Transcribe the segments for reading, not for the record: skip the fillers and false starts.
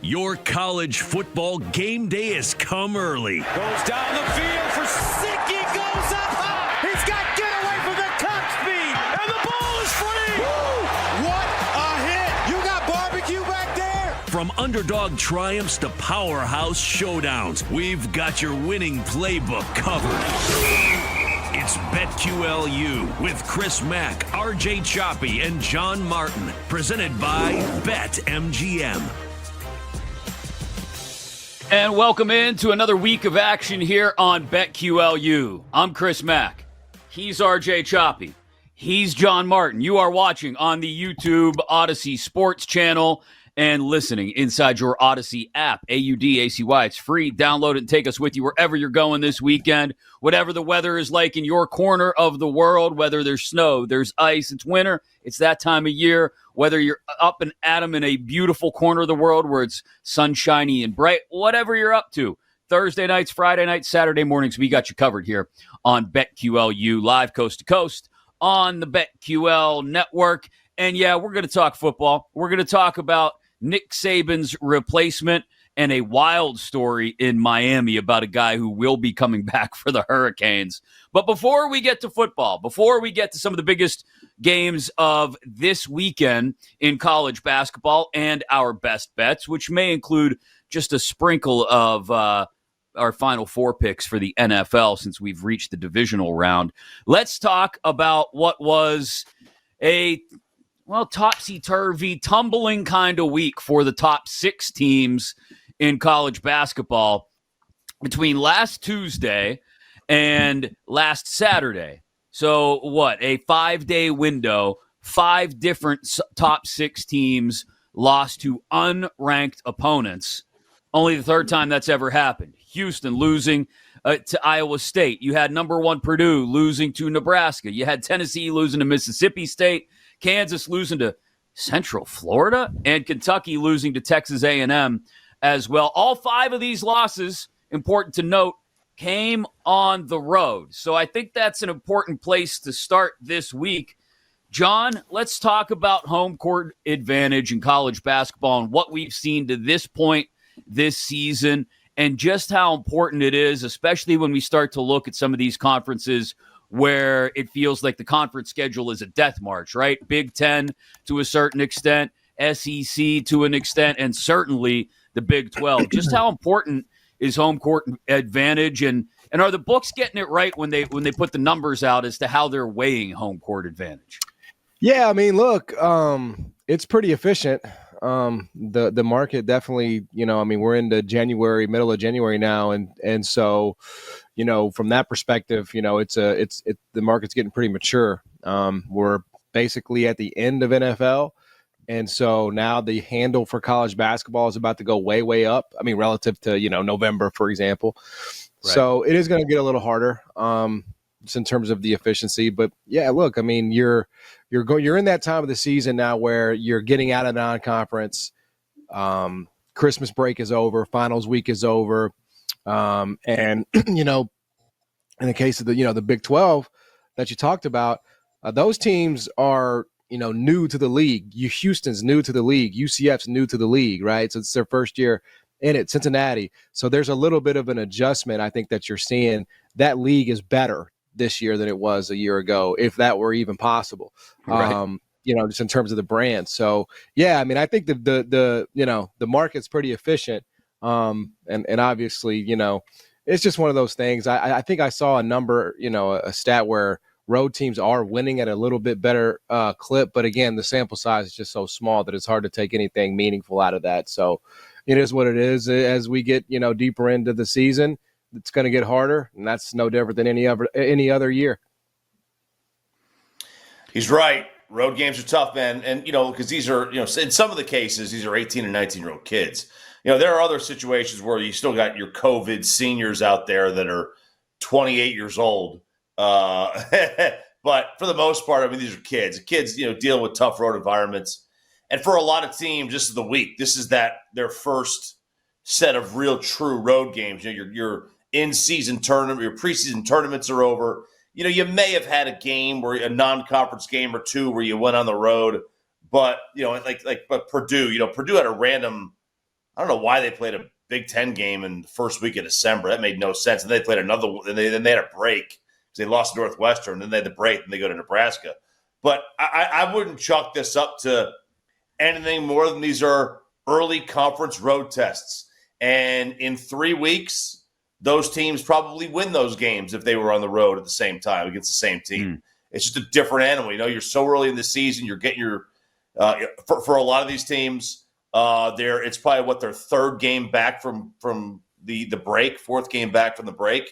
Your college football game day has come early. Goes down the field for Sicky, goes up high. He's got get away from the top speed, and the ball is free. Woo! What a hit. You got barbecue back there. From underdog triumphs to powerhouse showdowns, we've got your winning playbook covered. It's BetQLU with Chris Mack, RJ Choppy, and John Martin, presented by BetMGM. And welcome into another week of action here on BetQLU. I'm Chris Mack. He's RJ Choppy. He's John Martin. You are watching on the YouTube Odyssey Sports channel and listening inside your Odyssey app, AUDACY. It's free. Download it and take us with you wherever you're going this weekend. Whatever the weather is like in your corner of the world, whether there's snow, there's ice, it's winter, it's that time of year. Whether you're up and at 'em in a beautiful corner of the world where it's sunshiny and bright, whatever you're up to. Thursday nights, Friday nights, Saturday mornings, we got you covered here on BetQLU, live coast to coast on the BetQL network. And yeah, we're going to talk football. We're going to talk about Nick Saban's replacement and a wild story in Miami about a guy who will be coming back for the Hurricanes. But before we get to football, before we get to some of the biggest games of this weekend in college basketball and our best bets, which may include just a sprinkle of our Final Four picks for the NFL since we've reached the divisional round, let's talk about what was a topsy-turvy, tumbling kind of week for the top 6 teams in college basketball between last Tuesday and last Saturday. So what, a 5-day window, 5 different top 6 teams lost to unranked opponents. Only the third time that's ever happened. Houston losing to Iowa State. You had number 1 Purdue losing to Nebraska. You had Tennessee losing to Mississippi State. Kansas losing to Central Florida, and Kentucky losing to Texas A&M as well. All 5 of these losses, important to note, came on the road. So I think that's an important place to start this week. John, let's talk about home court advantage in college basketball and what we've seen to this point this season and just how important it is, especially when we start to look at some of these conferences where it feels like the conference schedule is a death march, right? Big Ten to a certain extent, SEC to an extent, and certainly the Big 12. Just how important is home court advantage, and are the books getting it right when they put the numbers out as to how they're weighing home court advantage? Yeah, I mean, look, it's pretty efficient. The market definitely, we're into January, middle of January now, and so, from that perspective, the market's getting pretty mature. We're basically at the end of NFL, and so now the handle for college basketball is about to go way, way up. I mean, relative to November, for example. Right. So it is going to get a little harder, just in terms of the efficiency. But yeah, look, I mean, you're in that time of the season now where you're getting out of non-conference. Christmas break is over. Finals week is over. And, in the case of the Big 12 that you talked about, those teams are, new to the league. Houston's new to the league. UCF's new to the league, right? So it's their first year in it, Cincinnati. So there's a little bit of an adjustment, I think, that you're seeing. That league is better this year than it was a year ago, if that were even possible. Right. Just in terms of the brand. So yeah, I mean, I think the market's pretty efficient. And obviously, it's just one of those things. I think I saw a number, a stat where road teams are winning at a little bit better clip. But again, the sample size is just so small that it's hard to take anything meaningful out of that. So it is what it is. As we get, deeper into the season, it's going to get harder, and that's no different than any other year. He's right. Road games are tough, man. And, because these are, in some of the cases, these are 18 and 19-year-old kids. There are other situations where you still got your COVID seniors out there that are 28 years old. But for the most part, I mean, these are kids. Kids, dealing with tough road environments. And for a lot of teams, this is the week. This is their first set of real true road games. Your in-season tournament, your preseason tournaments are over. You may have had a game where a non-conference game or two where you went on the road, but but Purdue, Purdue had a random I don't know why they played a Big Ten game in the first week of December. That made no sense. And they played another one. Then they had a break because they lost to Northwestern. Then they had the break, and they go to Nebraska. But I wouldn't chalk this up to anything more than these are early conference road tests. And in 3 weeks, those teams probably win those games if they were on the road at the same time against the same team. It's just a different animal. You're so early in the season. You're getting your for a lot of these teams, it's probably their third game back from the break, fourth game back from the break.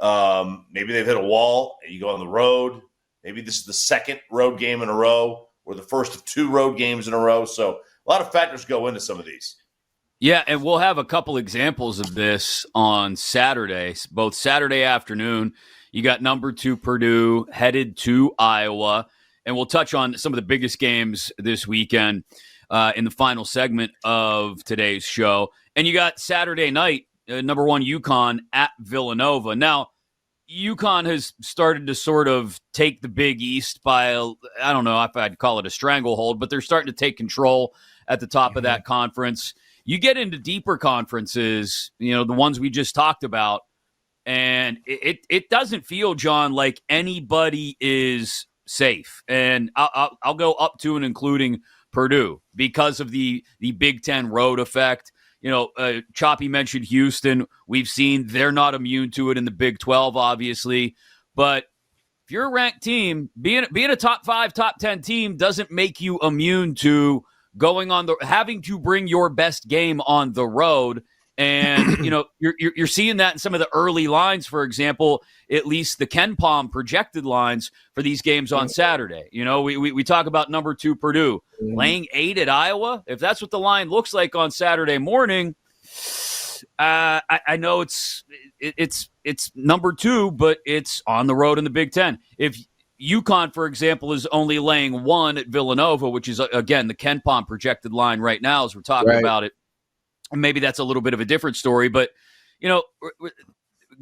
Maybe they've hit a wall and you go on the road. Maybe this is the second road game in a row or the first of 2 road games in a row. So a lot of factors go into some of these. Yeah, and we'll have a couple examples of this on Saturday, both Saturday afternoon. You got number 2 Purdue headed to Iowa, and we'll touch on some of the biggest games this weekend in the final segment of today's show. And you got Saturday night, number 1 UConn at Villanova. Now, UConn has started to sort of take the Big East by, I don't know if I'd call it a stranglehold, but they're starting to take control at the top of that conference. You get into deeper conferences, the ones we just talked about, and it doesn't feel, John, like anybody is safe. And I'll go up to and including Purdue because of the Big Ten road effect. Choppy mentioned Houston. We've seen they're not immune to it in the Big 12, obviously. But if you're a ranked team, being a top 5, top 10 team doesn't make you immune to having to bring your best game on the road. And, you're seeing that in some of the early lines, for example, at least the Ken Palm projected lines for these games on Saturday. We talk about number 2 Purdue laying 8 at Iowa. If that's what the line looks like on Saturday morning, I know it's number 2, but it's on the road in the Big Ten. If UConn, for example, is only laying 1 at Villanova, which is, again, the Ken Palm projected line right now as we're talking about it. And maybe that's a little bit of a different story. But,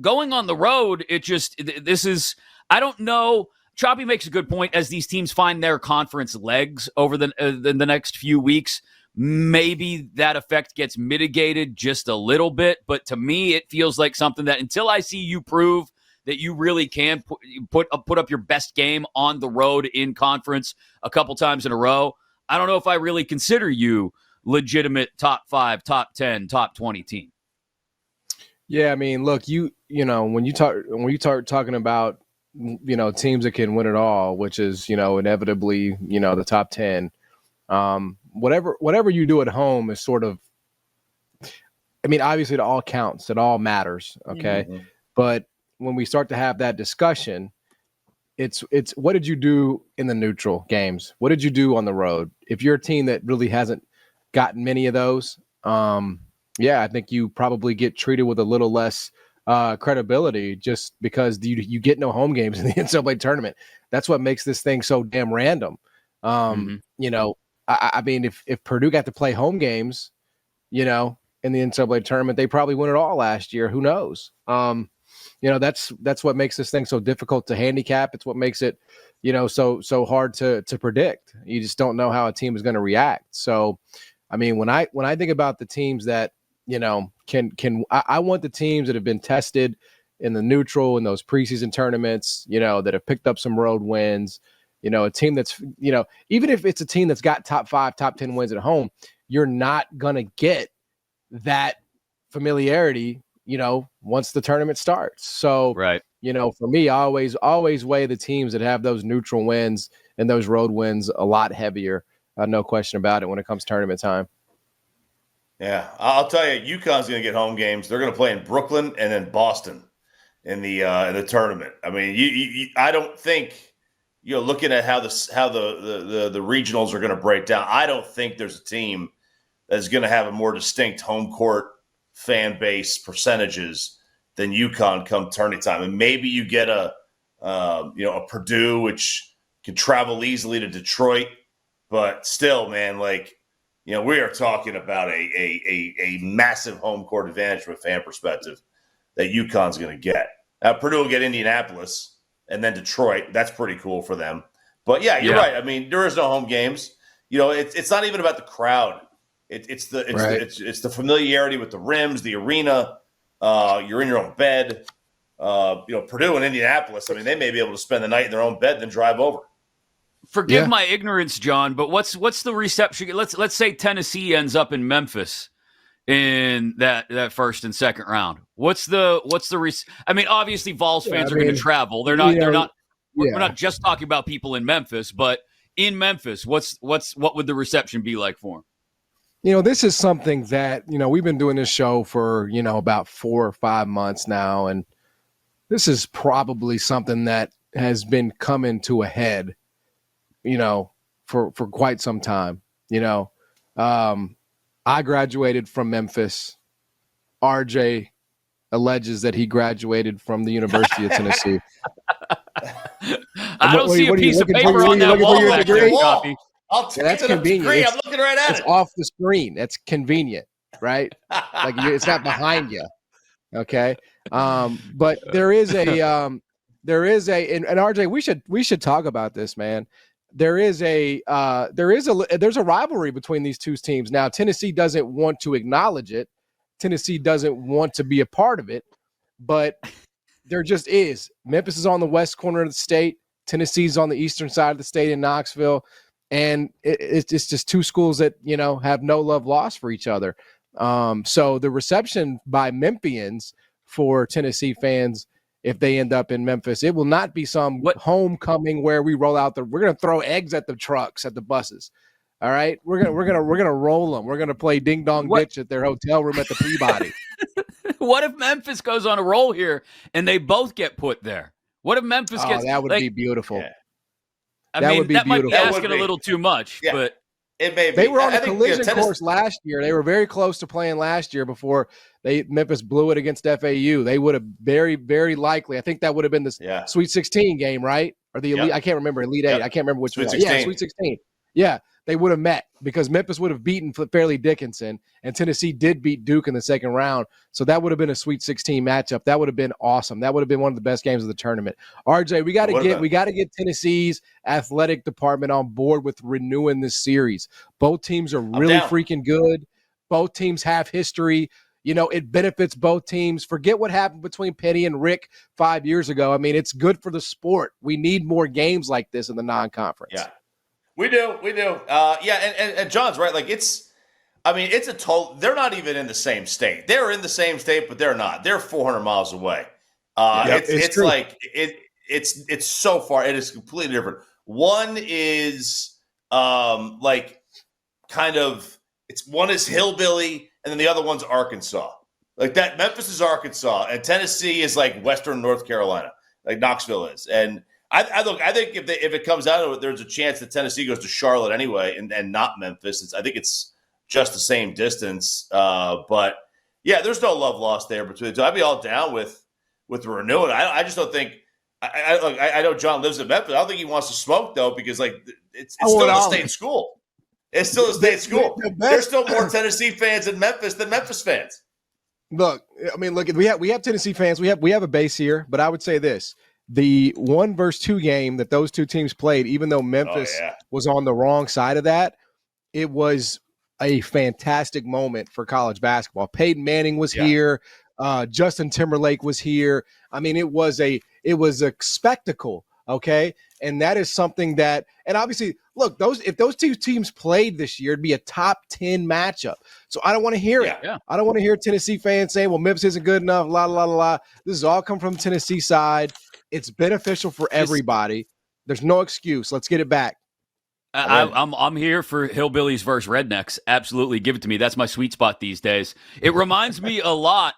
going on the road, I don't know. Choppy makes a good point as these teams find their conference legs over the next few weeks. Maybe that effect gets mitigated just a little bit. But to me, it feels like something that until I see you prove that you really can put up your best game on the road in conference a couple times in a row, I don't know if I really consider you legitimate top 5, top 10, top 20 team. Yeah, I mean, look, when you start talking about teams that can win it all, which is inevitably the top 10, whatever you do at home is sort of, I mean, obviously it all counts, it all matters, okay, but when we start to have that discussion, it's what did you do in the neutral games? What did you do on the road? If you're a team that really hasn't gotten many of those, I think you probably get treated with a little less credibility just because you get no home games in the NCAA tournament. That's what makes this thing so damn random. I mean, if Purdue got to play home games, in the NCAA tournament, they probably win it all last year. Who knows? That's what makes this thing so difficult to handicap. It's what makes it, so hard to predict. You just don't know how a team is going to react. So, I mean, when I think about the teams that, I want the teams that have been tested in the neutral in those preseason tournaments, that have picked up some road wins, a team that's, even if it's a team that's got top 5, top 10 wins at home, you're not going to get that familiarity, once the tournament starts. So, right. For me, I always weigh the teams that have those neutral wins and those road wins a lot heavier. No question about it when it comes tournament time. Yeah, I'll tell you, UConn's going to get home games. They're going to play in Brooklyn and then Boston in the tournament. I mean, I don't think, looking at how the regionals are going to break down, I don't think there's a team that's going to have a more distinct home court fan base percentages than UConn come tourney time. And maybe you get a Purdue, which can travel easily to Detroit, but still, man, we are talking about a massive home court advantage from a fan perspective that UConn's going to get. Purdue will get Indianapolis and then Detroit. That's pretty cool for them. But, yeah, you're right. I mean, there is no home games. It's not even about the crowd It's the familiarity with the rims, the arena. You're in your own bed. Purdue and Indianapolis, I mean, they may be able to spend the night in their own bed, then drive over. Forgive my ignorance, John, but what's the reception? Let's say Tennessee ends up in Memphis in that first and second round. What's the I mean, obviously Vols fans are going to travel. We're not just talking about people in Memphis, but in Memphis, what would the reception be like for them? This is something that, we've been doing this show for, about 4 or 5 months now. And this is probably something that has been coming to a head, for quite some time. I graduated from Memphis. RJ alleges that he graduated from the University of Tennessee. I don't see a piece of paper on that wall back there, Choppy. I'll take it up the screen. I'm looking right at it. It's off the screen. That's convenient, right? Like it's not behind you. Okay. But there is a, and RJ, we should talk about this, man. There's a rivalry between these two teams. Now, Tennessee doesn't want to acknowledge it. Tennessee doesn't want to be a part of it, but there just is. Memphis is on the west corner of the state. Tennessee's on the eastern side of the state in Knoxville. And it's just two schools that, have no love lost for each other. So the reception by Memphians for Tennessee fans, if they end up in Memphis, it will not be some homecoming where we roll out we're going to throw eggs at the trucks, at the buses. All right. We're going to roll them. We're going to play ding dong ditch at their hotel room at the Peabody. What if Memphis goes on a roll here and they both get put there? What if Memphis gets that would be beautiful. Yeah. That might be asking a little too much, but it may be. They were on a collision course last year. They were very close to playing last year before Memphis blew it against FAU. They would have very, very likely. I think that would have been the Sweet 16 game, right? Or the Elite. I can't remember. Elite 8. I can't remember which one. Yeah, Sweet 16. Yeah, they would have met because Memphis would have beaten Fairleigh Dickinson, and Tennessee did beat Duke in the second round. So that would have been a Sweet 16 matchup. That would have been awesome. That would have been one of the best games of the tournament. RJ, we got to get Tennessee's athletic department on board with renewing this series. Both teams are really freaking good. Both teams have history. It benefits both teams. Forget what happened between Penny and Rick 5 years ago. I mean, it's good for the sport. We need more games like this in the non-conference. Yeah. We do. And John's right. Like it's a total. They're not even in the same state. They're in the same state, but they're not. They're 400 miles away. It's so far. It is completely different. One is one is hillbilly, and then the other one's Arkansas. Like that, Memphis is Arkansas, and Tennessee is like Western North Carolina, like Knoxville is, and. I think if it comes down to it, there's a chance that Tennessee goes to Charlotte anyway, and not Memphis. I think it's just the same distance. But yeah, there's no love lost there between the two. I'd be all down with renewing. I just don't think. I know John lives in Memphis. I don't think he wants to smoke though, because it's still a state school. It's still a state school. There's still more Tennessee fans in Memphis than Memphis fans. Look, we have Tennessee fans. We have a base here, but I would say this. The 1-2 game that those two teams played, even though Memphis was on the wrong side of that, it was a fantastic moment for college basketball. Peyton Manning was here. Justin Timberlake was here. I mean, it was a spectacle. Okay. And that is something that, and obviously, look, if those two teams played this year, it'd be a top 10 matchup. So I don't want to hear it. Yeah. I don't want to hear Tennessee fans saying, well, Memphis isn't good enough. La, la, la, la. This has all come from the Tennessee side. It's beneficial for everybody. There's no excuse. Let's get it back. I'm here for hillbillies versus rednecks. Absolutely. Give it to me. That's my sweet spot these days. It reminds me a lot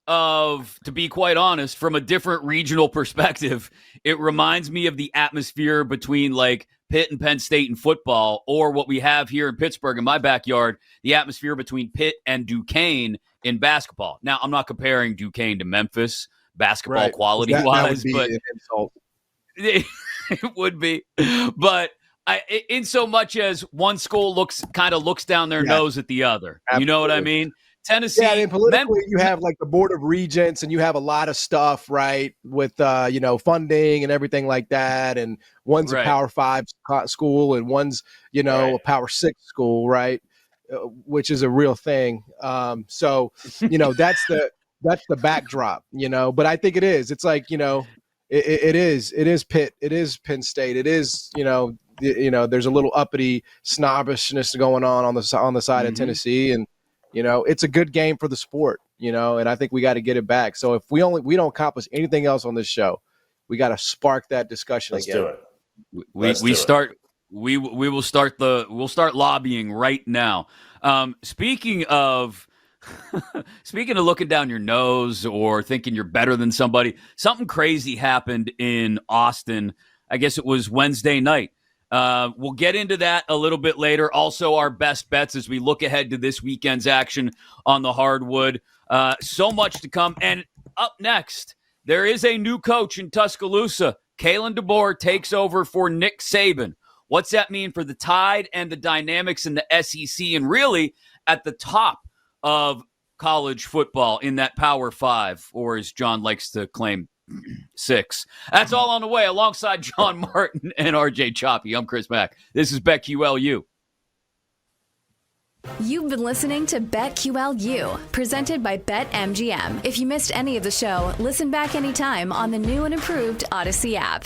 of, to be quite honest, from a different regional perspective, it reminds me of the atmosphere between like Pitt and Penn State in football, or what we have here in Pittsburgh in my backyard, the atmosphere between Pitt and Duquesne in basketball. Now, I'm not comparing Duquesne to Memphis basketball quality-wise, but an insult. It would be. But in so much as one school looks down their nose at the other. Absolutely. You know what I mean? Tennessee. Yeah, I mean, politically, you have like the Board of Regents, and you have a lot of stuff, right, with funding and everything like that. And one's a Power 5 school, and one's a Power 6 school, right? which is a real thing. So that's the backdrop. But I think it is. It's like it is Pitt. It is Penn State. It is there's a little uppity snobbishness going on the side of Tennessee, and it's a good game for the sport. And I think we got to get it back. So if we don't accomplish anything else on this show, we got to spark that discussion Let's again. do it. We'll start lobbying right now. Speaking of looking down your nose or thinking you're better than somebody, something crazy happened in Austin. I guess it was Wednesday night. We'll get into that a little bit later. Also, our best bets as we look ahead to this weekend's action on the hardwood. So much to come. And up next, there is a new coach in Tuscaloosa. Kalen DeBoer takes over for Nick Saban. What's that mean for the Tide and the dynamics in the SEC and really at the top of college football in that Power 5, or as John likes to claim, 6? That's all on the way alongside John Martin and RJ Choppy. I'm Chris Mack. This is BetQLU. You've been listening to BetQLU, presented by BetMGM. If you missed any of the show, listen back anytime on the new and improved Odyssey app.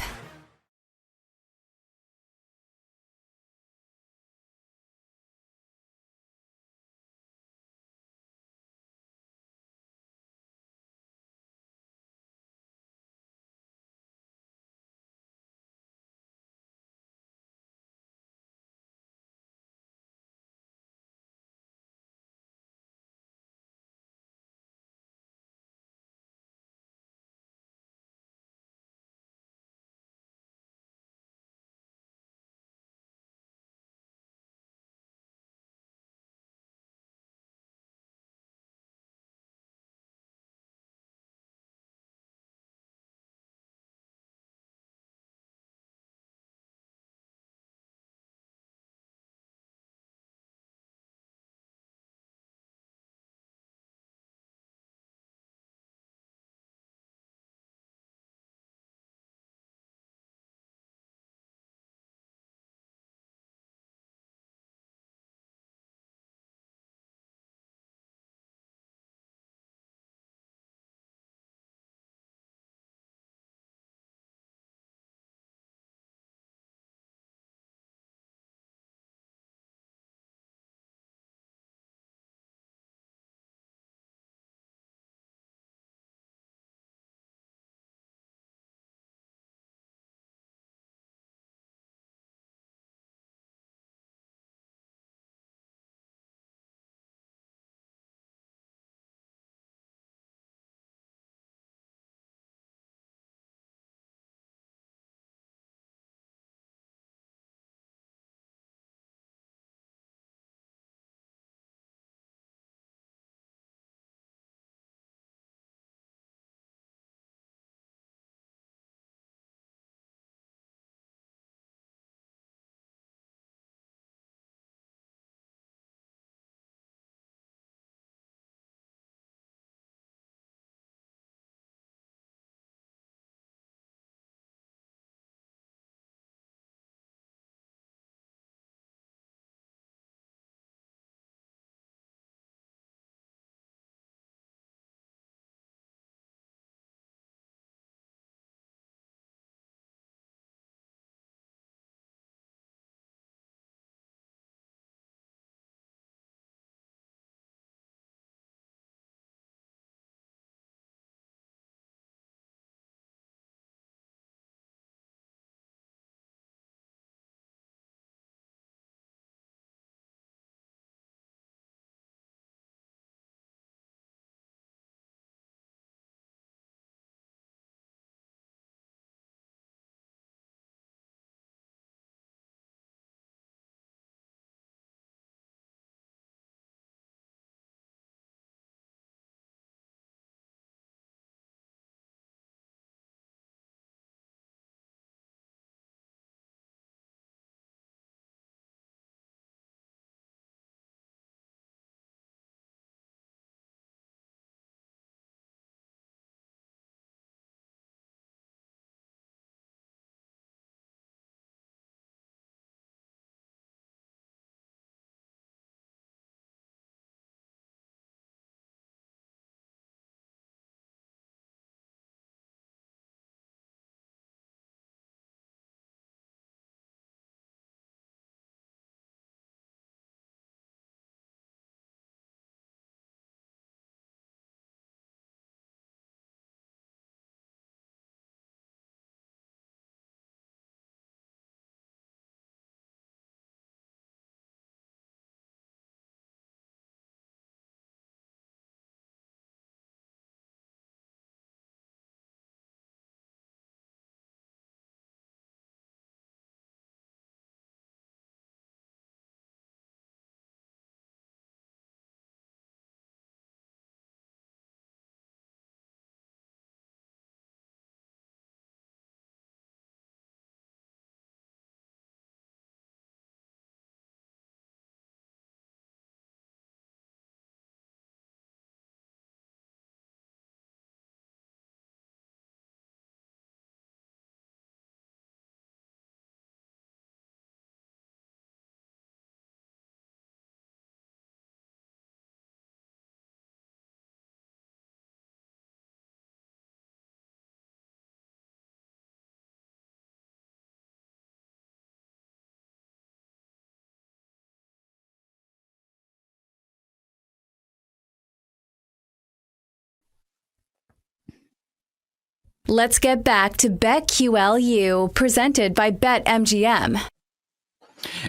Let's get back to BetQLU, presented by BetMGM.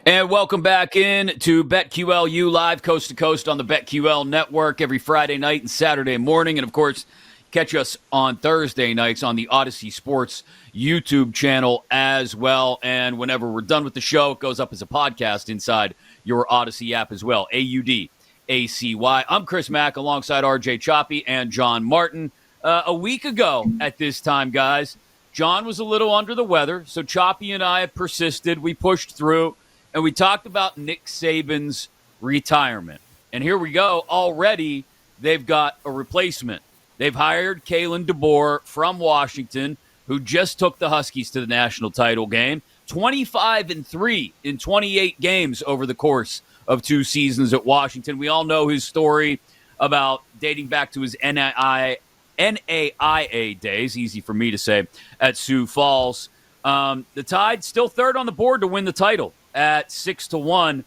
And welcome back in to BetQLU live coast to coast on the BetQL network every Friday night and Saturday morning. And of course, catch us on Thursday nights on the Odyssey Sports YouTube channel as well. And whenever we're done with the show, it goes up as a podcast inside your Odyssey app as well. AUDACY. I'm Chris Mack alongside RJ Choppy and John Martin. A week ago at this time, guys, John was a little under the weather, so Choppy and I persisted. We pushed through, and we talked about Nick Saban's retirement. And here we go. Already, they've got a replacement. They've hired Kalen DeBoer from Washington, who just took the Huskies to the national title game. 25-3 in 28 games over the course of 2 seasons at Washington. We all know his story about dating back to his NAIA days, easy for me to say, at Sioux Falls. The Tide still third on the board to win the title at 6-1.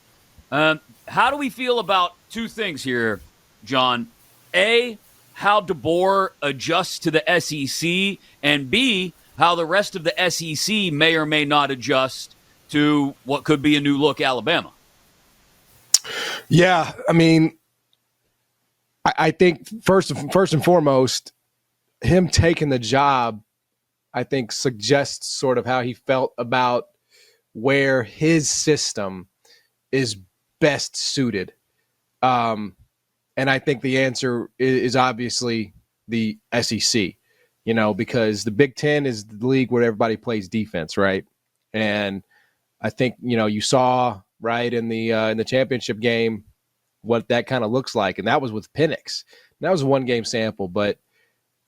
How do we feel about 2 things here, John? A, how DeBoer adjusts to the SEC, and B, how the rest of the SEC may or may not adjust to what could be a new look Alabama. Yeah, I mean, I think first and foremost, him taking the job, I think, suggests sort of how he felt about where his system is best suited. And I think the answer is obviously the SEC, because the Big Ten is the league where everybody plays defense, right? And I think, you saw right in the championship game what that kind of looks like. And that was with Penix. And that was a 1-game sample, but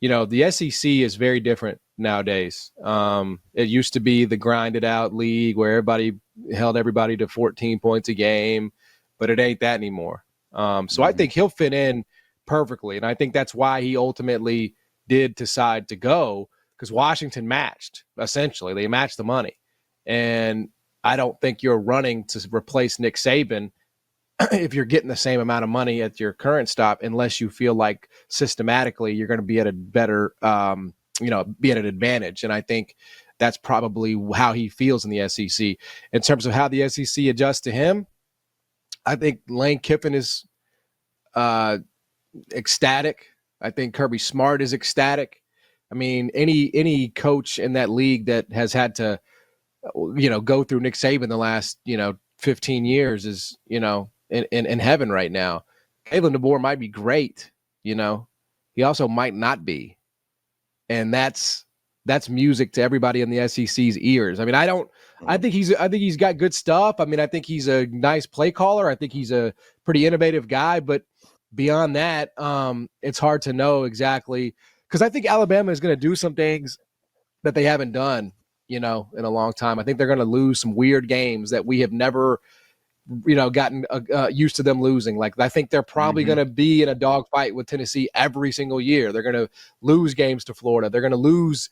the SEC is very different nowadays. It used to be the grinded out league where everybody held everybody to 14 points a game, but it ain't that anymore. So I think he'll fit in perfectly. And I think that's why he ultimately did decide to go, because Washington matched, essentially. They matched the money. And I don't think you're running to replace Nick Saban if you're getting the same amount of money at your current stop, unless you feel like systematically you're going to be at a better, be at an advantage. And I think that's probably how he feels in the SEC. In terms of how the SEC adjusts to him, I think Lane Kiffin is ecstatic. I think Kirby Smart is ecstatic. I mean, any coach in that league that has had to, go through Nick Saban the last, 15 years is, in heaven right now. Kalen DeBoer might be great, he also might not be. And that's music to everybody in the SEC's ears. I mean, I think he's got good stuff. I mean, I think he's a nice play caller. I think he's a pretty innovative guy, but beyond that, it's hard to know exactly, because I think Alabama is going to do some things that they haven't done, in a long time. I think they're going to lose some weird games that we have never gotten used to them losing. Like, I think they're probably going to be in a dogfight with Tennessee every single year. They're going to lose games to Florida. They're going to lose,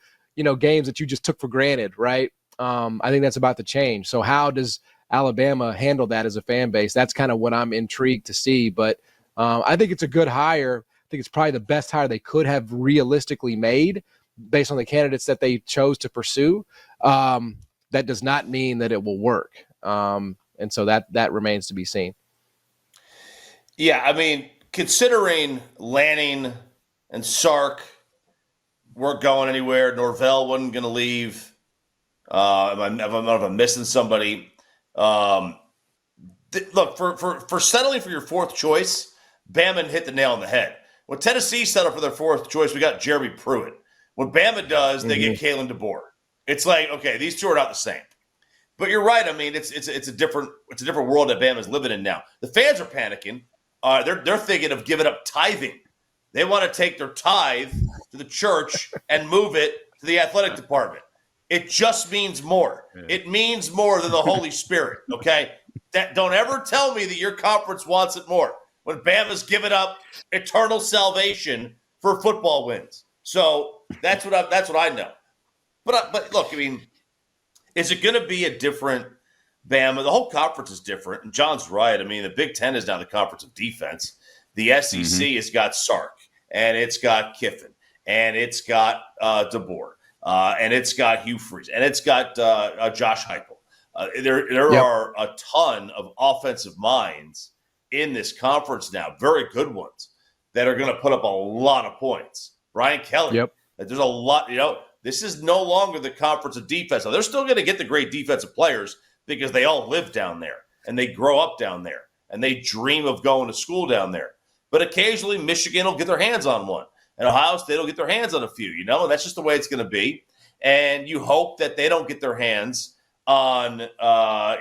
games that you just took for granted, right? I think that's about to change. So how does Alabama handle that as a fan base? That's kind of what I'm intrigued to see. But I think it's a good hire. I think it's probably the best hire they could have realistically made based on the candidates that they chose to pursue. That does not mean that it will work. And so that remains to be seen. Yeah, I mean, considering Lanning and Sark weren't going anywhere, Norvell wasn't going to leave. If I'm missing somebody. Look, for settling for your 4th choice, Bama hit the nail on the head. When Tennessee settled for their 4th choice, we got Jeremy Pruitt. When Bama does, they get Kalen DeBoer. It's like, okay, these two are not the same. But you're right. I mean, it's a different world that Bama's living in now. The fans are panicking. They're thinking of giving up tithing. They want to take their tithe to the church and move it to the athletic department. It just means more. Yeah. It means more than the Holy Spirit. Okay, don't ever tell me that your conference wants it more when Bama's giving up eternal salvation for football wins. So that's what I know. But look, I mean, is it going to be a different Bama? The whole conference is different, and John's right. I mean, the Big Ten is now the conference of defense. The SEC has got Sark, and it's got Kiffin, and it's got DeBoer. and it's got Hugh Freeze, and it's got Josh Heupel. There are a ton of offensive minds in this conference now, very good ones, that are going to put up a lot of points. Brian Kelly. Yep. There's a lot, this is no longer the conference of defense. Now, they're still going to get the great defensive players because they all live down there and they grow up down there and they dream of going to school down there. But occasionally Michigan will get their hands on one and Ohio State will get their hands on a few, and that's just the way it's going to be. And you hope that they don't get their hands on,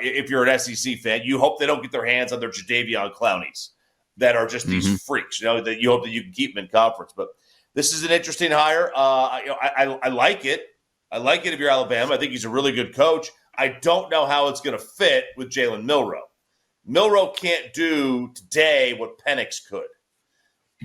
if you're an SEC fan, you hope they don't get their hands on their Jadeveon Clownies that are just these freaks, that you hope that you can keep them in conference. But this is an interesting hire. I like it. I like it if you're Alabama. I think he's a really good coach. I don't know how it's going to fit with Jalen Milroe. Milroe can't do today what Penix could.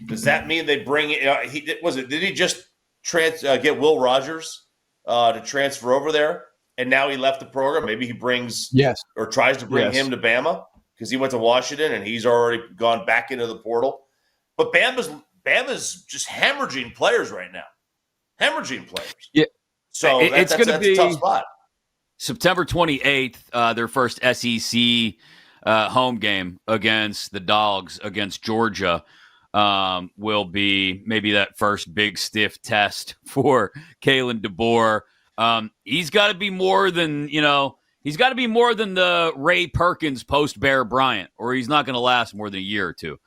Does that mean they bring it? Did he just get Will Rogers to transfer over there, and now he left the program? Maybe he brings or tries to bring him to Bama because he went to Washington and he's already gone back into the portal. But Bama's just hemorrhaging players right now. Hemorrhaging players. Yeah. So it's going to be a tough spot. September 28th, their first SEC home game against the Dogs against Georgia will be maybe that first big stiff test for Kalen DeBoer. He's got to be more than, he's got to be more than the Ray Perkins post-Bear Bryant, or he's not going to last more than a year or two.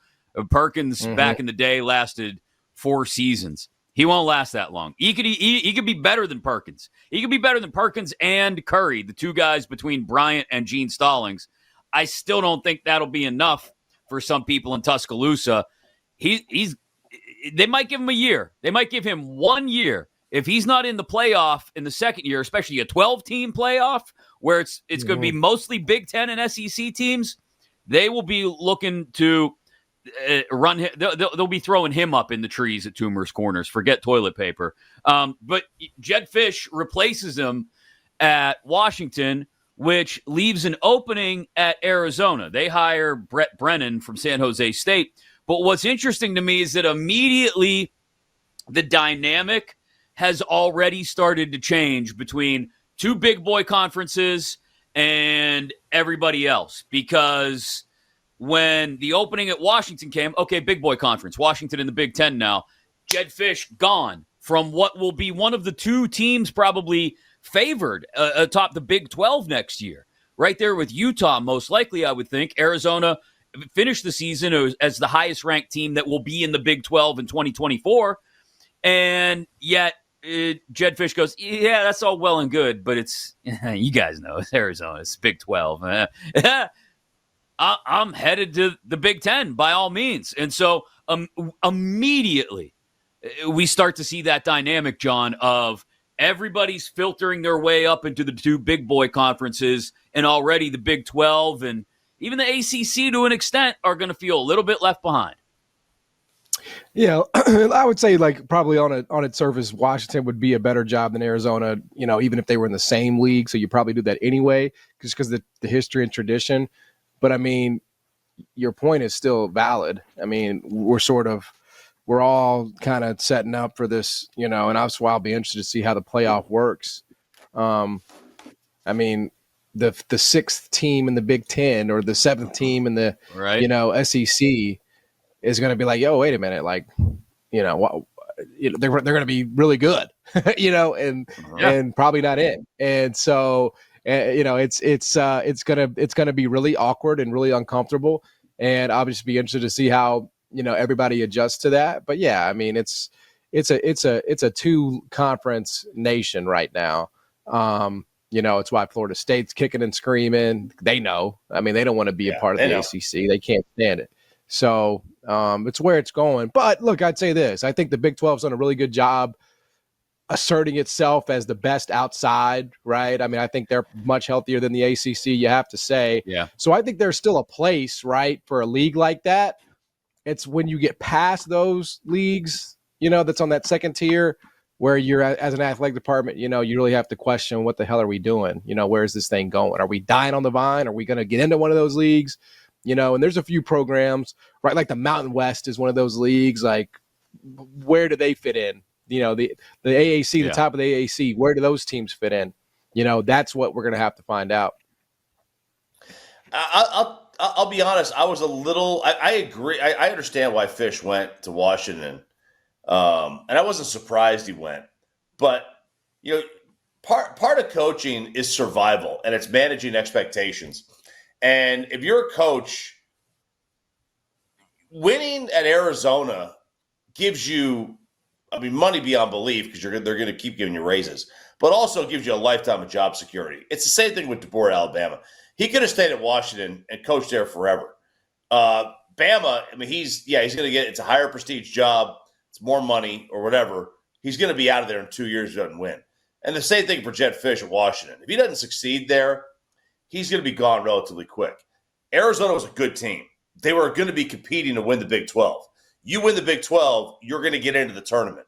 Perkins back in the day lasted 4 seasons. He won't last that long. He could be better than Perkins. He could be better than Perkins and Curry, the two guys between Bryant and Gene Stallings. I still don't think that'll be enough for some people in Tuscaloosa. They might give him a year. They might give him 1 year. If he's not in the playoff in the second year, especially a 12-team playoff where it's going to be mostly Big Ten and SEC teams, they will be looking to run him. They'll be throwing him up in the trees at Toomer's Corners. Forget toilet paper. But Jed Fish replaces him at Washington, which leaves an opening at Arizona. They hire Brett Brennan from San Jose State. But what's interesting to me is that immediately the dynamic has already started to change between two big boy conferences and everybody else, because when the opening at Washington came, okay, big boy conference, Washington in the Big Ten now, Jed Fish gone from what will be one of the two teams probably favored atop the Big 12 next year. Right there with Utah, most likely, I would think. Arizona finished the season as the highest ranked team that will be in the Big 12 in 2024. And yet Jed Fish goes, yeah, that's all well and good, but it's, you guys know, it's Arizona, it's Big 12. I'm headed to the Big Ten by all means. And so immediately we start to see that dynamic, John, of everybody's filtering their way up into the two big boy conferences, and already the Big 12 and even the ACC to an extent are going to feel a little bit left behind. Yeah, I would say probably on its surface, Washington would be a better job than Arizona, even if they were in the same league. So you probably do that anyway, just because the history and tradition. But I mean, your point is still valid. I mean, we're all kind of setting up for this, and that's why I'll be interested to see how the playoff works. I mean, the sixth team in the Big Ten or the seventh team in the SEC is going to be like, yo, wait a minute, they're going to be really good, and probably not it. And so, it's going to be really awkward and really uncomfortable. And I'll just be interested to see how, everybody adjusts to that. But yeah, I mean, it's a 2-conference nation right now. It's why Florida State's kicking and screaming. They know. I mean, they don't want to be a part of the ACC. They can't stand it. So it's where it's going. But look, I'd say this. I think the Big 12's done a really good job asserting itself as the best outside, right? I mean, I think they're much healthier than the ACC, you have to say. Yeah. So I think there's still a place, right, for a league like that. It's when you get past those leagues, that's on that second tier where you're as an athletic department, you really have to question, what the hell are we doing? Where's this thing going? Are we dying on the vine? Are we going to get into one of those leagues? And there's a few programs, right? Like the Mountain West is one of those leagues. Like, where do they fit in? the AAC, the Yeah. top of the AAC, where do those teams fit in? That's what we're going to have to find out. I'll be honest. I was a little. I agree. I understand why Fish went to Washington, and I wasn't surprised he went. But part of coaching is survival, and it's managing expectations. And if you're a coach, winning at Arizona gives you, money beyond belief because they're going to keep giving you raises, but also gives you a lifetime of job security. It's the same thing with DeBoer at Alabama. He could have stayed at Washington and coached there forever. Bama, he's going to get, it's a higher prestige job. It's more money or whatever. He's going to be out of there in 2 years if he doesn't win. And the same thing for Jedd Fisch at Washington. If he doesn't succeed there, he's going to be gone relatively quick. Arizona was a good team. They were going to be competing to win the Big 12. You win the Big 12, you're going to get into the tournament.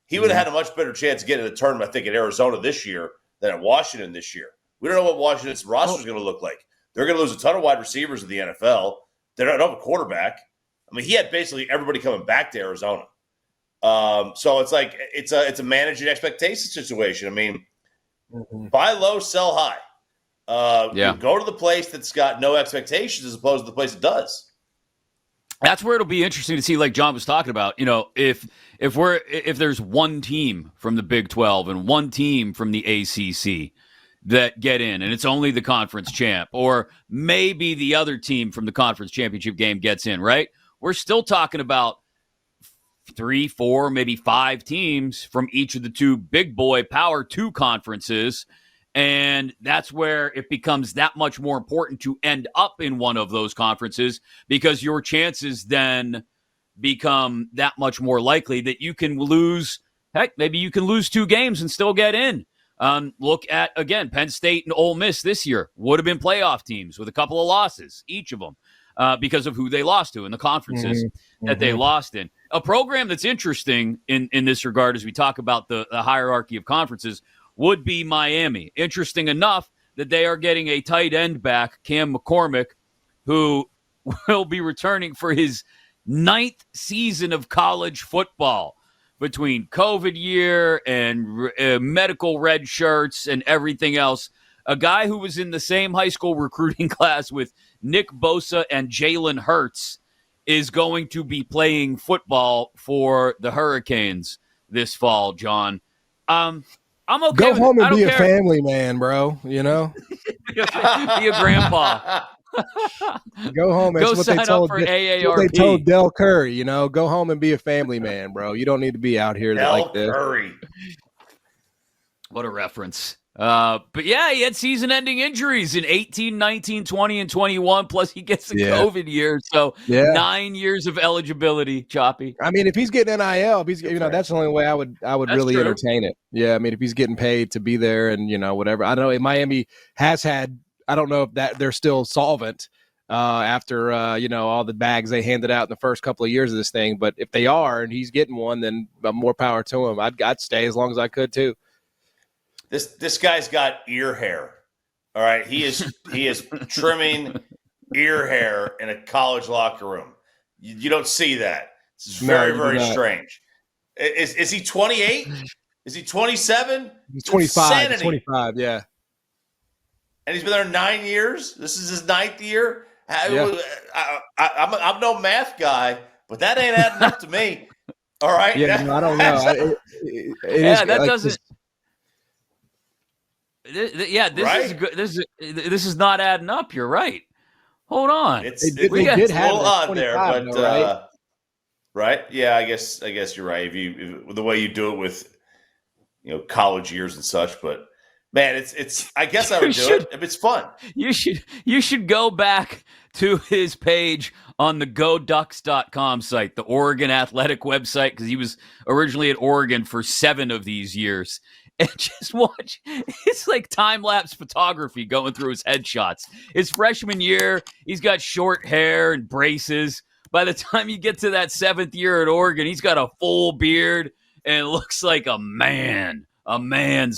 He would have had a much better chance of getting into the tournament, I think, at Arizona this year than at Washington this year. We don't know what Washington's roster is going to look like. They're going to lose a ton of wide receivers in the NFL. They don't have a quarterback. He had basically everybody coming back to Arizona. So it's like it's a managing expectation situation. Buy low, sell high. Go to the place that's got no expectations as opposed to the place that does. That's where it'll be interesting to see, like John was talking about, if there's one team from the Big 12 and one team from the ACC that get in, and it's only the conference champ, or maybe the other team from the conference championship game gets in, right? We're still talking about 3, 4, maybe 5 teams from each of the two big boy Power 2 conferences. And that's where it becomes that much more important to end up in one of those conferences, because your chances then become that much more likely that you can lose. Heck, maybe you can lose 2 games and still get in. Look at, again, Penn State and Ole Miss this year would have been playoff teams with a couple of losses, each of them, because of who they lost to in the conferences that they lost in. A program that's interesting in this regard, as we talk about the hierarchy of conferences, would be Miami. Interesting enough that they are getting a tight end back, Cam McCormick, who will be returning for his 9th season of college football between COVID year and medical red shirts and everything else. A guy who was in the same high school recruiting class with Nick Bosa and Jalen Hurts is going to be playing football for the Hurricanes this fall, John. I'm okay. Go home and be a care. family man, bro. Be a grandpa. Go home. Go That's sign what they told, up for AARP. what they told Del Curry. Go home and be a family man, bro. You don't need to be out here like this. Curry. What a reference. But yeah, he had season-ending injuries in 18, 19, 20, and 21. Plus, he gets the COVID year. So 9 years of eligibility, Choppy. If he's getting NIL, if he's that's the only way I would That's really true. entertain it. Yeah, if he's getting paid to be there and whatever. I don't know. Miami has had. I don't know if that they're still solvent after all the bags they handed out in the first couple of years of this thing. But if they are and he's getting one, then more power to him. I'd stay as long as I could too. This guy's got ear hair. All right, he is trimming ear hair in a college locker room. You don't see that. It's very, very strange. Is he 28? Is he 27? He's 25. He's 25, yeah. And he's been there 9 years. This is his 9th year. Yeah. I'm no math guy, but that ain't adding up to me. All right. Yeah, I don't know. That doesn't. This is not adding up. You're right. Hold on. It's a little odd there, but right? Right? Yeah, I guess you're right. If you the way you do it with college years and such, but man, it's I guess I would do it if it's fun. You should go back to his page on the GoDucks.com site, the Oregon athletic website, because he was originally at Oregon for 7 of these years. And just watch, it's like time-lapse photography going through his headshots. His freshman year, he's got short hair and braces. By the time you get to that 7th year at Oregon, he's got a full beard and looks like a man's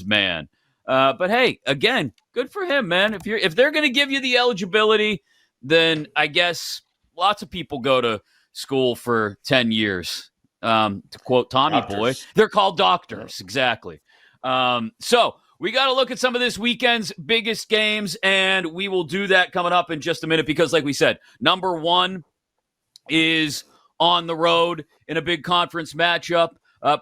man. But hey, again, good for him, man. If they're going to give you the eligibility, then I guess lots of people go to school for 10 years. To quote Tommy Boy, they're called doctors. Exactly. So we got to look at some of this weekend's biggest games, and we will do that coming up in just a minute because, like we said, number one is on the road in a big conference matchup.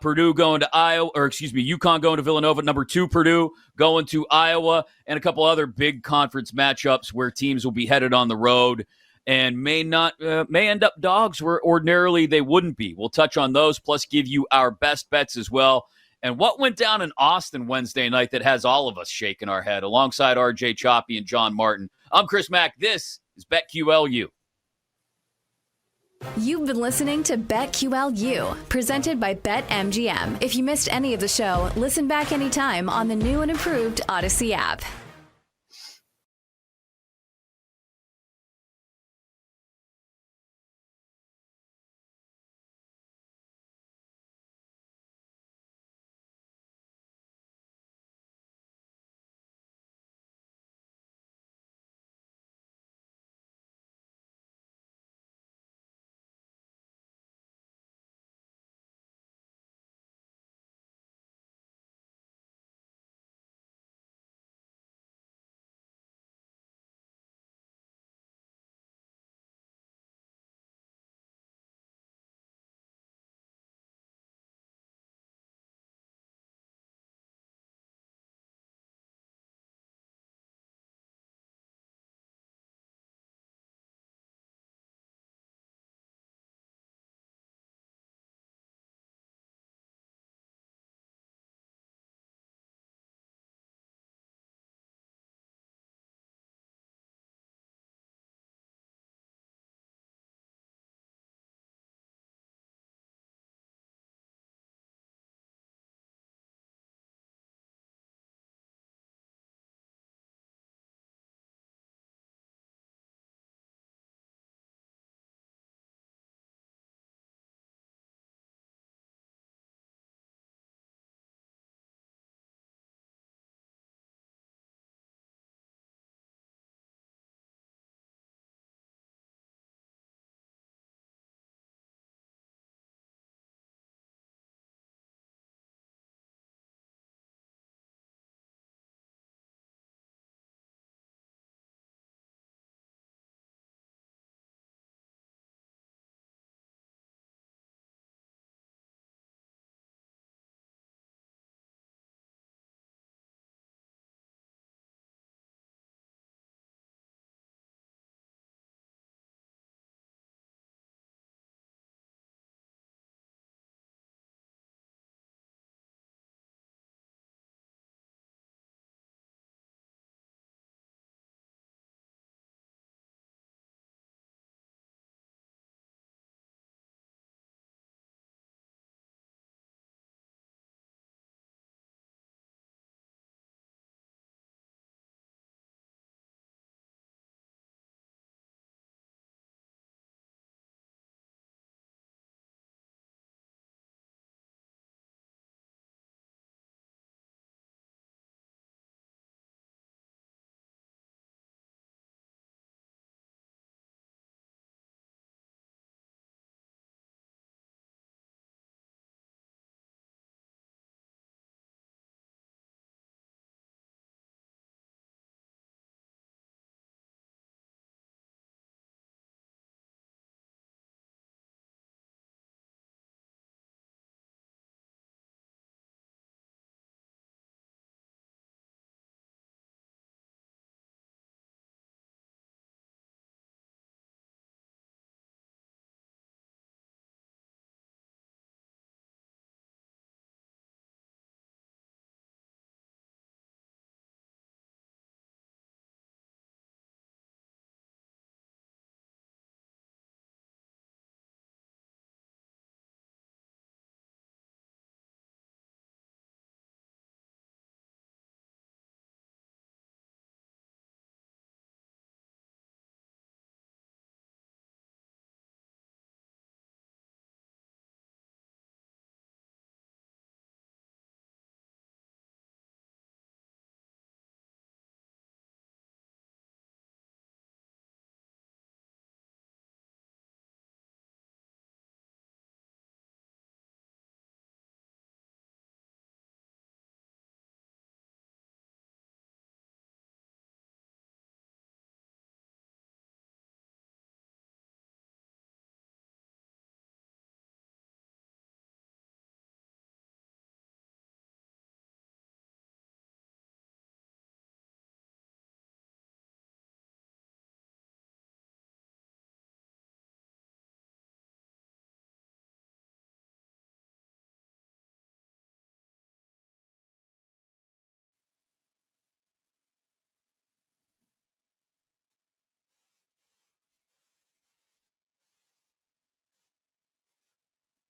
Purdue going to Iowa, or excuse me, UConn going to Villanova. Number two, Purdue going to Iowa, and a couple other big conference matchups where teams will be headed on the road and may end up dogs where ordinarily they wouldn't be. We'll touch on those, plus give you our best bets as well. And what went down in Austin Wednesday night that has all of us shaking our head, alongside RJ Choppy and John Martin. I'm Chris Mack. This is BetQLU. You've been listening to BetQLU, presented by BetMGM. If you missed any of the show, listen back anytime on the new and improved Odyssey app.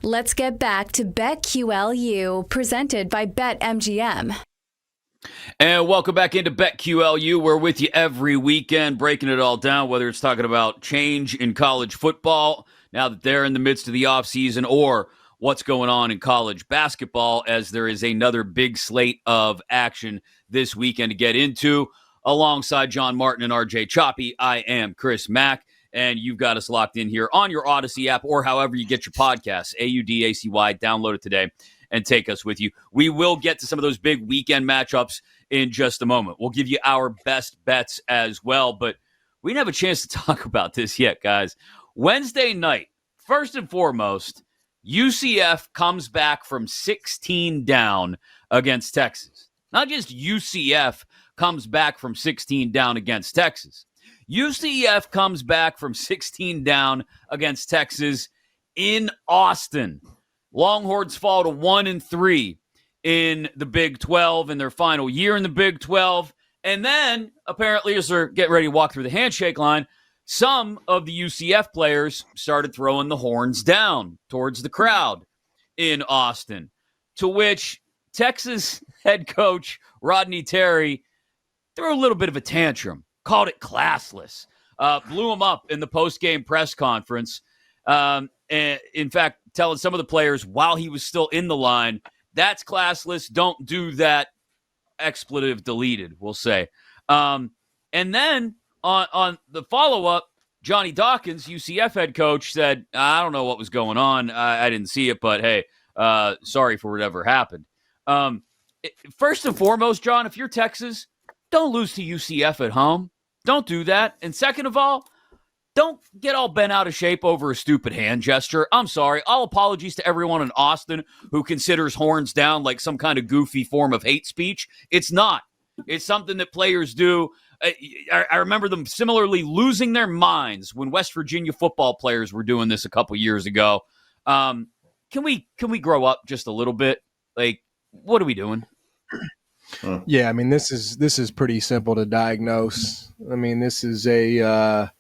Let's get back to BetQLU, presented by BetMGM. And welcome back into BetQLU. We're with you every weekend, breaking it all down, whether it's talking about change in college football now that they're in the midst of the offseason, or what's going on in college basketball, as there is another big slate of action this weekend to get into. Alongside John Martin and RJ Choppy, I am Chris Mack, and you've got us locked in here on your Odyssey app or however you get your podcasts, AUDACY. Download it today and take us with you. We will get to some of those big weekend matchups in just a moment. We'll give you our best bets as well, but we didn't have a chance to talk about this yet, guys. Wednesday night, first and foremost, UCF comes back from 16 down against Texas. Not just UCF comes back from 16 down against Texas. UCF comes back from 16 down against Texas in Austin. Longhorns fall to 1-3 in the Big 12 in their final year in the Big 12. And then, apparently, as they're getting ready to walk through the handshake line, some of the UCF players started throwing the horns down towards the crowd in Austin, to which Texas head coach Rodney Terry threw a little bit of a tantrum, called it classless, blew him up in the post-game press conference. And in fact, telling some of the players while he was still in the line, that's classless, don't do that, expletive deleted, we'll say. And then on the follow-up, Johnny Dawkins, UCF head coach, said, I don't know what was going on. I didn't see it, but hey, sorry for whatever happened. First and foremost, John, if you're Texas, don't lose to UCF at home. Don't do that. And second of all, don't get all bent out of shape over a stupid hand gesture. I'm sorry. All apologies to everyone in Austin who considers horns down like some kind of goofy form of hate speech. It's not. It's something that players do. I remember them similarly losing their minds when West Virginia football players were doing this a couple years ago. Can we grow up just a little bit? Like, what are we doing? Yeah, I mean, this is pretty simple to diagnose. I mean, this is a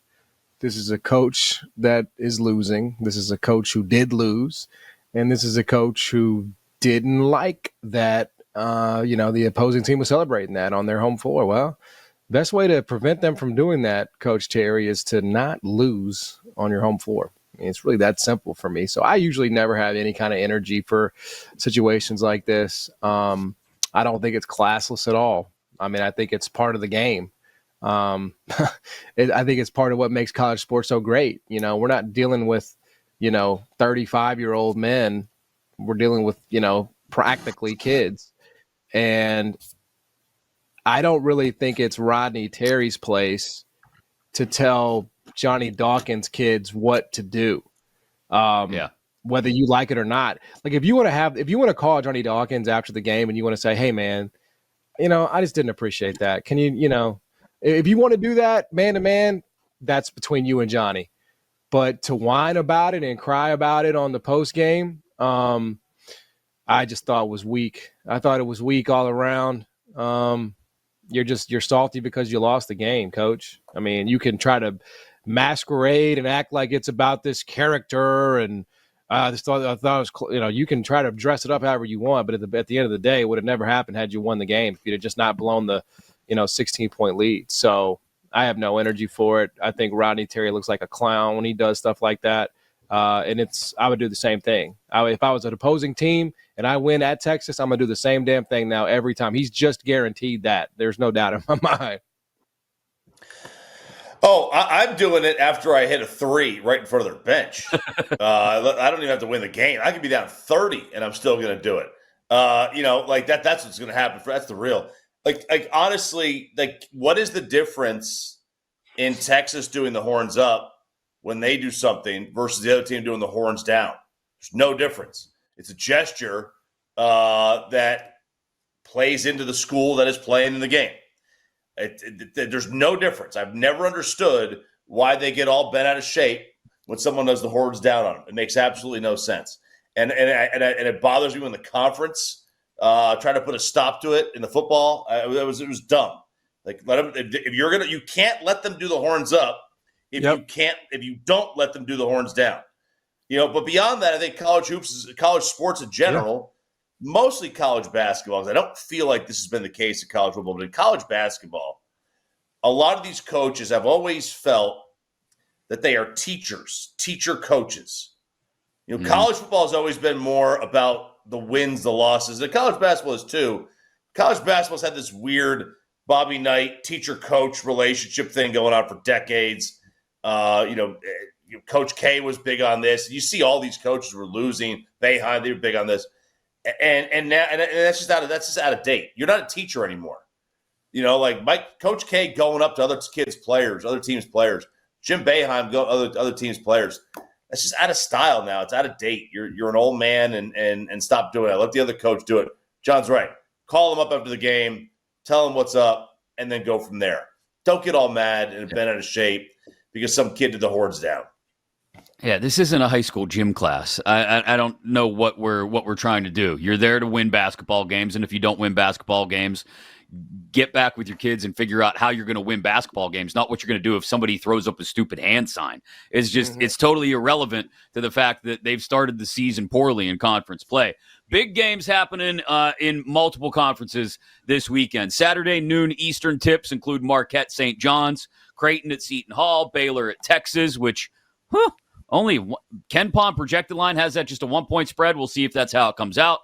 coach that is losing. This is a coach who did lose, and this is a coach who didn't like that. The opposing team was celebrating that on their home floor. Well, best way to prevent them from doing that, Coach Terry, is to not lose on your home floor. I mean, it's really that simple for me. So I usually never have any kind of energy for situations like this. I don't think it's classless at all. I mean, I think it's part of the game. I think it's part of what makes college sports so great. We're not dealing with, 35-year-old men. We're dealing with, practically kids. And I don't really think it's Rodney Terry's place to tell Johnny Dawkins kids what to do. Whether you like it or not. Like, if you want to call Johnny Dawkins after the game and you want to say, hey man, I just didn't appreciate that. Can you, if you want to do that man to man, that's between you and Johnny. But to whine about it and cry about it on the post game, I just thought it was weak. I thought it was weak all around. You're salty because you lost the game, coach. I mean, you can try to masquerade and act like it's about this character, and I thought it was, you can try to dress it up however you want, but at the end of the day, it would have never happened had you won the game if you'd have just not blown the 16-point lead. So I have no energy for it. I think Rodney Terry looks like a clown when he does stuff like that. And I would do the same thing. If I was an opposing team and I win at Texas, I'm going to do the same damn thing now every time. He's just guaranteed that. There's no doubt in my mind. Oh, I'm doing it after I hit a 3 right in front of their bench. I don't even have to win the game. I could be down 30 and I'm still going to do it. That's what's going to happen. That's the real. Like honestly, what is the difference in Texas doing the horns up when they do something versus the other team doing the horns down? There's no difference. It's a gesture that plays into the school that is playing in the game. There's no difference. I've never understood why they get all bent out of shape when someone does the horns down on them. It makes absolutely no sense. And it bothers me when the conference tried to put a stop to it in the football. It was dumb. Like, let them, if you're gonna, you can't let them do the horns up. If you don't let them do the horns down. But beyond that, I think college sports in general, mostly college basketball, because I don't feel like this has been the case in college football, but in college basketball, a lot of these coaches have always felt that they are teacher coaches. College football has always been more about the wins, the losses. And college basketball is too. College basketball's had this weird Bobby Knight teacher-coach relationship thing going on for decades. Coach K was big on this. You see all these coaches were losing. Boeheim, they were big on this. And that's just out of date. You're not a teacher anymore. Coach K going up to other teams' players. Jim Boeheim go other teams' players. That's just out of style now. It's out of date. You're an old man and stop doing it. Let the other coach do it. John's right. Call him up after the game, tell him what's up, and then go from there. Don't get all mad and bent out of shape because some kid did the horns down. Yeah, this isn't a high school gym class. I don't know what we're trying to do. You're there to win basketball games, and if you don't win basketball games, get back with your kids and figure out how you're going to win basketball games, not what you're going to do if somebody throws up a stupid hand sign. It's just it's totally irrelevant to the fact that they've started the season poorly in conference play. Big games happening in multiple conferences this weekend. Saturday noon Eastern tips include Marquette St. John's, Creighton at Seton Hall, Baylor at Texas, which only Ken Pom projected line has that just a 1-point spread. We'll see if that's how it comes out.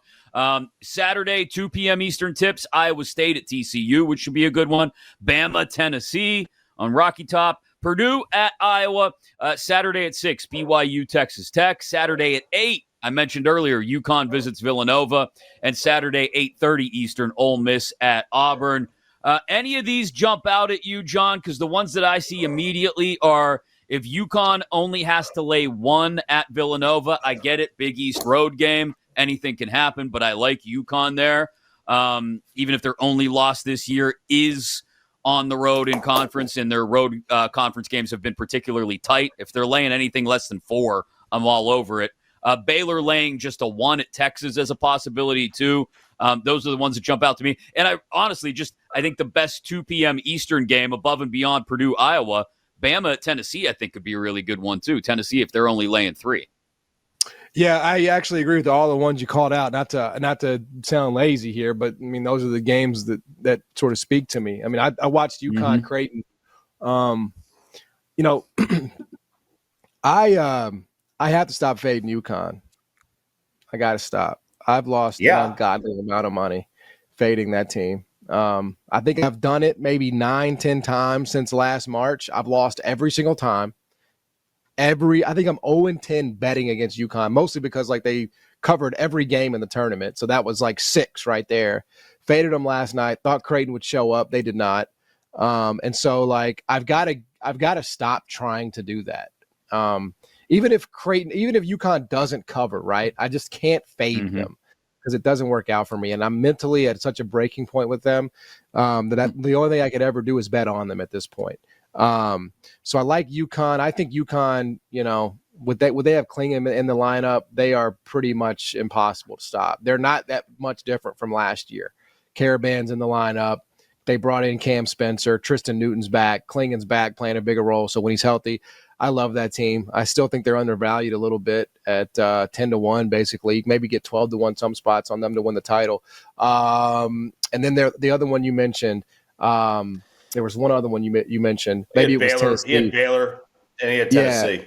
Saturday, 2 p.m. Eastern tips, Iowa State at TCU, which should be a good one. Bama, Tennessee on Rocky Top. Purdue at Iowa. Saturday at 6, BYU, Texas Tech. Saturday at 8, I mentioned earlier, UConn visits Villanova. And Saturday, 8:30 Eastern, Ole Miss at Auburn. Any of these jump out at you, John? Because the ones that I see immediately are if UConn only has to lay 1 at Villanova, I get it, Big East road game. Anything can happen, but I like UConn there. Even if their only loss this year is on the road in conference, and their road conference games have been particularly tight. If they're laying anything less than 4, I'm all over it. Baylor laying just a 1 at Texas as a possibility too. Those are the ones that jump out to me. And I honestly I think the best 2 p.m. Eastern game above and beyond Purdue, Iowa, Bama at Tennessee, I think could be a really good one too. Tennessee, if they're only laying 3. Yeah, I actually agree with all the ones you called out. Not to sound lazy here, but I mean those are the games that sort of speak to me. I mean, I watched UConn Creighton. I have to stop fading UConn. I got to stop. I've lost an ungodly amount of money fading that team. I think I've done it maybe 9-10 times since last March. I've lost every single time. I think I'm 0-10 betting against UConn, mostly because they covered every game in the tournament. So that was 6 right there. Faded them last night. Thought Creighton would show up. They did not. And so I've got to stop trying to do that. Even if UConn doesn't cover, right? I just can't fade them because it doesn't work out for me. And I'm mentally at such a breaking point with them that the only thing I could ever do is bet on them at this point. So I like UConn. I think UConn, would they have Klingham in the lineup, they are pretty much impossible to stop. They're not that much different from last year. Caravan's in the lineup. They brought in Cam Spencer. Tristan Newton's back. Klingham's back playing a bigger role. So when he's healthy, I love that team. I still think they're undervalued a little bit at 10-1, basically. You can maybe get 12-1 some spots on them to win the title. And then the other one you mentioned, there was one other one you mentioned. Maybe it was Tennessee. He had Baylor, and he had Tennessee.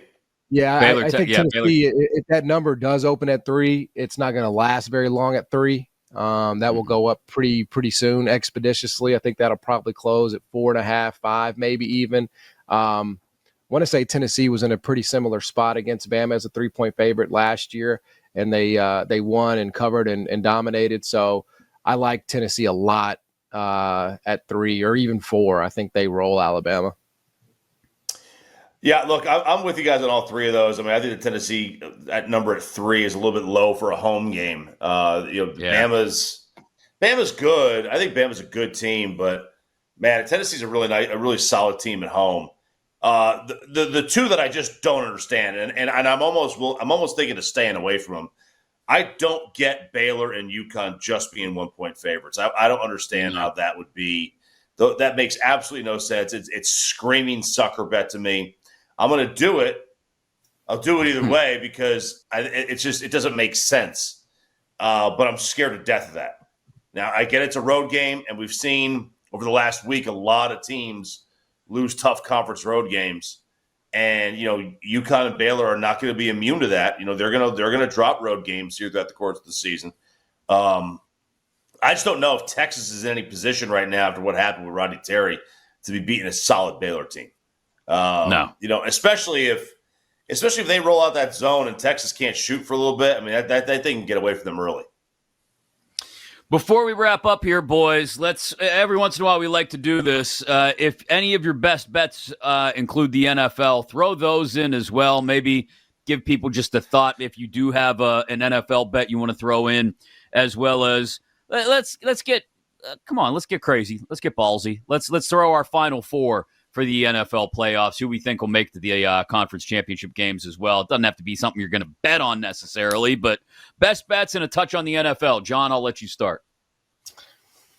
Yeah, I think Tennessee, if that number does open at 3, it's not going to last very long at 3. That will go up pretty soon, expeditiously. I think that'll probably close at 4.5, 5, maybe even. I want to say Tennessee was in a pretty similar spot against Bama as a 3-point favorite last year, and they won and covered and dominated. So I like Tennessee a lot at 3 or even 4. I think they roll Alabama. Yeah, look, I'm with you guys on all 3 of those. I mean, I think the Tennessee at number at 3 is a little bit low for a home game. Bama's good. I think Bama's a good team, but man, Tennessee's a really solid team at home. The 2 that I just don't understand, and I'm almost thinking of staying away from them. I don't get Baylor and UConn just being 1-point favorites. I don't understand how that would be. That makes absolutely no sense. It's screaming sucker bet to me. I'm going to do it I'll do it either way because it doesn't make sense. But I'm scared to death of that. Now, I get it's a road game, and we've seen over the last week a lot of teams lose tough conference road games. And, UConn and Baylor are not going to be immune to that. They're going to drop road games here throughout the course of the season. I just don't know if Texas is in any position right now after what happened with Rodney Terry to be beating a solid Baylor team. No. Especially if they roll out that zone and Texas can't shoot for a little bit. I mean, that they can get away from them early. Before we wrap up here, boys, every once in a while we like to do this. If any of your best bets include the NFL, throw those in as well. Maybe give people just a thought if you do have an NFL bet you want to throw in, as well as let's get let's get crazy, let's get ballsy. Let's throw our final four for the NFL playoffs, who we think will make the conference championship games as well. It doesn't have to be something you're going to bet on necessarily, but best bets and a touch on the NFL. John, I'll let you start.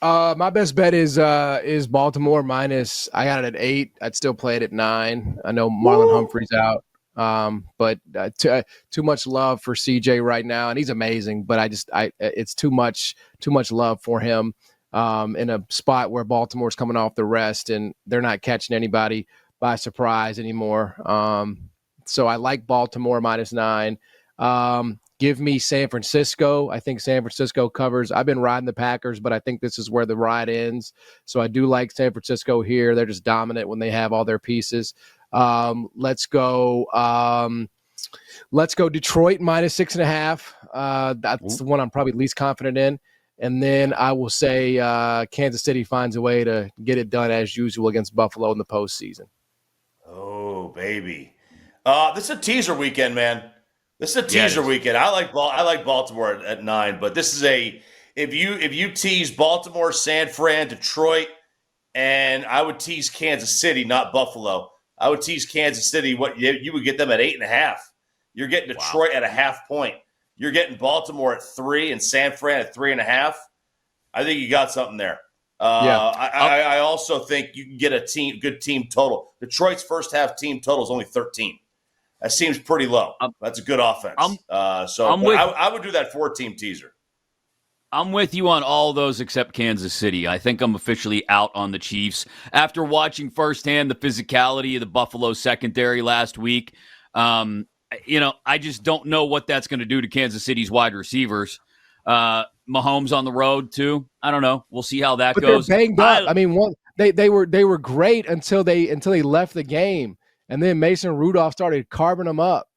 My best bet is Baltimore minus. I got it at 8. I'd still play it at 9. I know Marlon Humphrey's out, but too much love for CJ right now, and he's amazing. But it's too much love for him. In a spot where Baltimore's coming off the rest and they're not catching anybody by surprise anymore. So I like Baltimore minus 9. Give me San Francisco. I think San Francisco covers. I've been riding the Packers, but I think this is where the ride ends. So I do like San Francisco here. They're just dominant when they have all their pieces. Let's go Detroit minus 6.5. That's the one I'm probably least confident in. And then I will say Kansas City finds a way to get it done as usual against Buffalo in the postseason. Oh, baby. This is a teaser weekend, man. This is a teaser weekend. I like Baltimore at 9, but this is if you tease Baltimore, San Fran, Detroit, and I would tease Kansas City, not Buffalo. I would tease Kansas City. What you would get them at 8.5. You're getting Detroit at a half point. You're getting Baltimore at 3 and San Fran at 3.5. I think you got something there. I also think you can get a good team total. Detroit's first half team total is only 13. That seems pretty low. That's a good offense. I would do that 4-team teaser. I'm with you on all those except Kansas City. I think I'm officially out on the Chiefs. After watching firsthand the physicality of the Buffalo secondary last week, I just don't know what that's going to do to Kansas City's wide receivers. Mahomes on the road too. I don't know. We'll see how that goes. They're banged up. They were great until they left the game, and then Mason Rudolph started carving them up.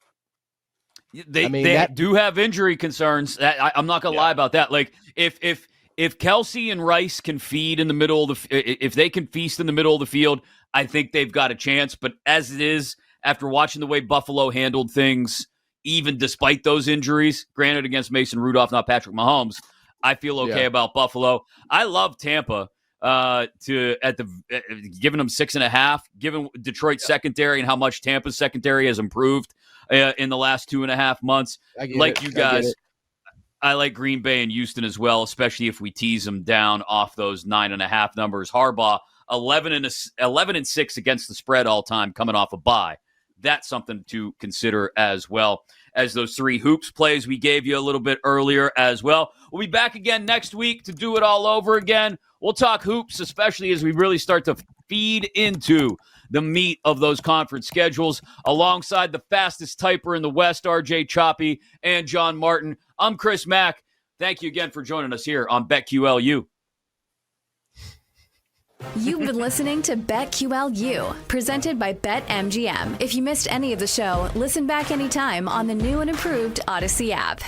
They do have injury concerns. I'm not going to lie about that. Like if Kelsey and Rice can feed in the middle of if they can feast in the middle of the field, I think they've got a chance. But as it is, after watching the way Buffalo handled things, even despite those injuries, granted against Mason Rudolph, not Patrick Mahomes, I feel okay about Buffalo. I love Tampa giving them 6.5, given Detroit's secondary and how much Tampa's secondary has improved in the last 2.5 months. I like Green Bay and Houston as well, especially if we tease them down off those 9.5 numbers. Harbaugh 11-6 against the spread all time, coming off a bye. That's something to consider as well as those 3 hoops plays we gave you a little bit earlier as well. We'll be back again next week to do it all over again. We'll talk hoops, especially as we really start to feed into the meat of those conference schedules alongside the fastest typer in the West, RJ Choppy and John Martin. I'm Chris Mack. Thank you again for joining us here on BetQLU. You've been listening to BetQLU, presented by BetMGM. If you missed any of the show, listen back anytime on the new and improved Odyssey app.